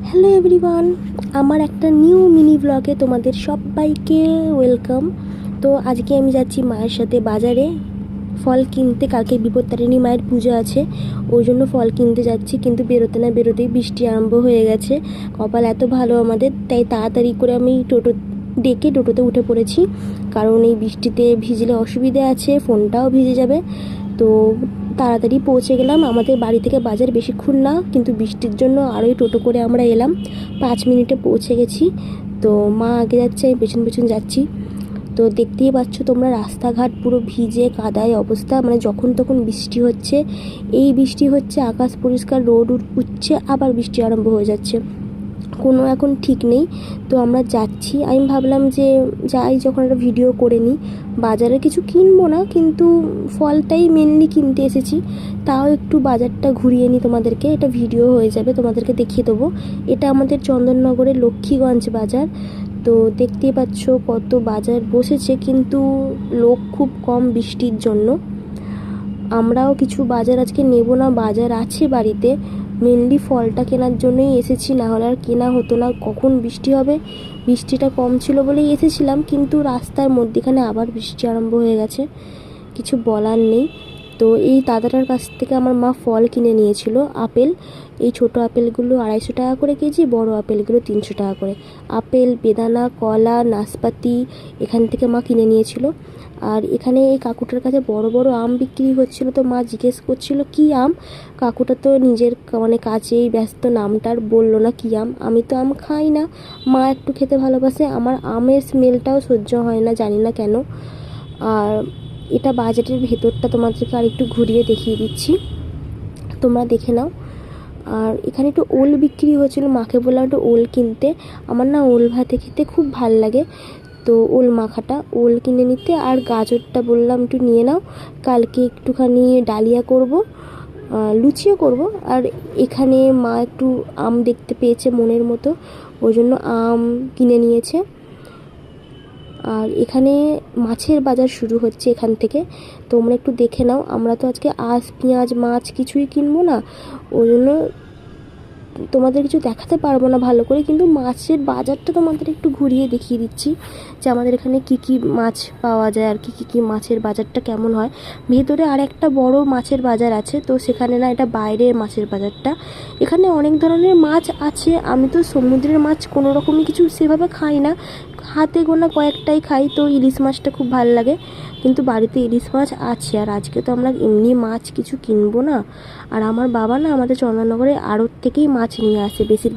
Hello everyone, আমার একটা new mini ব্লগে তোমাদের সবাইকে ওয়েলকাম। তো আজকে আমি যাচ্ছি মায়ের সাথে বাজারে ফল কিনতে। কালকে বিপত্তারিণী মায়ের পুজো আছে, ওই জন্য ফল কিনতে যাচ্ছি। কিন্তু বেরোতে না বেরোতেই বৃষ্টি আরম্ভ হয়ে গেছে। কপাল এত ভালো আমাদের, তাই তাড়াতাড়ি করে আমি টোটোতে উঠে পড়েছি, কারণ এই বৃষ্টিতে ভিজলে অসুবিধে আছে, ফোনটাও ভিজে যাবে। তো তাড়াতাড়ি পৌঁছে গেলাম। আমাদের বাড়ি থেকে বাজার বেশিক্ষণ না, কিন্তু বৃষ্টির জন্য আরোই টোটো করে আমরা এলাম। 5 মিনিটে পৌঁছে গেছি। তো মা আগে যাচ্ছে, আমি পেছন পেছন যাচ্ছি। তো দেখতেই পাচ্ছ তোমরা, রাস্তাঘাট পুরো ভিজে কাদায় অবস্থা, মানে যখন তখন বৃষ্টি হচ্ছে। এই বৃষ্টি হচ্ছে, আকাশ পরিষ্কার, রোদ উঠছে, আবার বৃষ্টি আরম্ভ হয়ে যাচ্ছে, কোনো এখন ঠিক নেই। তো আমরা যাচ্ছি। আমি ভাবলাম যে যাই, যখন একটা ভিডিও করে নিই। বাজারে কিছু কিনবো না, কিন্তু ফলটাই মেনলি কিনতে এসেছি। তাও একটু বাজারটা ঘুরিয়ে নিই তোমাদেরকে, এটা ভিডিও হয়ে যাবে, তোমাদেরকে দেখিয়ে দেবো। এটা আমাদের চন্দননগরের লক্ষ্মীগঞ্জ বাজার। তো দেখতেই পাচ্ছ কত বাজার বসেছে, কিন্তু লোক খুব কম বৃষ্টির জন্য। আমরাও কিছু বাজার আজকে নেব না, বাজার আছে বাড়িতে। মেনলি ফলটা কেনার জন্যই এসেছি, না হলে আর কেনা হতো না। কখন বৃষ্টি হবে, বৃষ্টিটা কম ছিল বলেই এসেছিলাম, কিন্তু রাস্তার মধ্যেখানে আবার বৃষ্টি আরম্ভ হয়ে গেছে, কিছু বলার নেই। তো এই দাদাটার কাছ থেকে আমার মা ফল কিনে নিয়েছিল। আপেল, এই ছোটো আপেলগুলো 250 টাকা করে কেজি, বড় আপেলগুলো 300 টাকা করে। আপেল, বেদানা, কলা, নাশপাতি এখান থেকে মা কিনে নিয়েছিল। আর এখানে এই কাকুটার কাছে বড় বড় আম বিক্রি হচ্ছিল। তো মা জিজ্ঞেস করছিল কী আম। কাকুটা তো নিজের মানে কাজেই ব্যস্ত, নামটার বললো না কী আম। আমি তো আম খাই না, মা একটু খেতে ভালোবাসে, আমার আমের স্মেলটাও সহ্য হয় না, জানি না কেন। আর এটা বাজারের ভেতরটা তোমাদেরকে আর একটু ঘুরিয়ে দেখিয়ে দিচ্ছি, তোমরা দেখে নাও। আর এখানে একটু ওল বিক্রি হয়েছিল, মাকে বললাম একটু ওল কিনতে। আমার না ওল ভাতে খেতে খুব ভাল লাগে, তো ওল মাখাটা, ওল কিনে নিতে। আর গাজরটা বললাম একটু নিয়ে নাও, কালকে একটুখানি ডালিয়া করব, লুচিও করব। আর এখানে মা একটু আম দেখতে পেয়েছে মনের মতো, ওই জন্য আম কিনে নিয়েছে। আর এখানে মাছের বাজার শুরু হচ্ছে এখান থেকে, তোমরা একটু দেখে নাও। আমরা তো আজকে আঁশ, পেঁয়াজ, মাছ কিছুই কিনবো না, ওই জন্য তোমাদের কিছু দেখাতে পারবো না ভালো করে, কিন্তু মাছের বাজারটা তোমাদের একটু ঘুরিয়ে দেখিয়ে দিচ্ছি যে আমাদের এখানে কি কি মাছ পাওয়া যায়, আর কি মাছের বাজারটা কেমন হয়। ভেতরে আর একটা বড় মাছের বাজার আছে, তো সেখানে না, এটা বাইরের মাছের বাজারটা। এখানে অনেক ধরনের মাছ আছে। আমি তো সমুদ্রের মাছ কোনো রকমই কিছু সেভাবে খাই না, হাতে গোনা কয়েকটাই খাই। তো ইলিশ মাছটা খুব ভালো লাগে, কিন্তু বাড়িতে ইলিশ মাছ আছে। আর আজকে তো আমরা এমনি মাছ কিছু কিনবো না। আর আমার বাবা না আমাদের চন্দননগরে আড়ত থেকেই মাছ নিয়ে আসে বেশিরভাগ।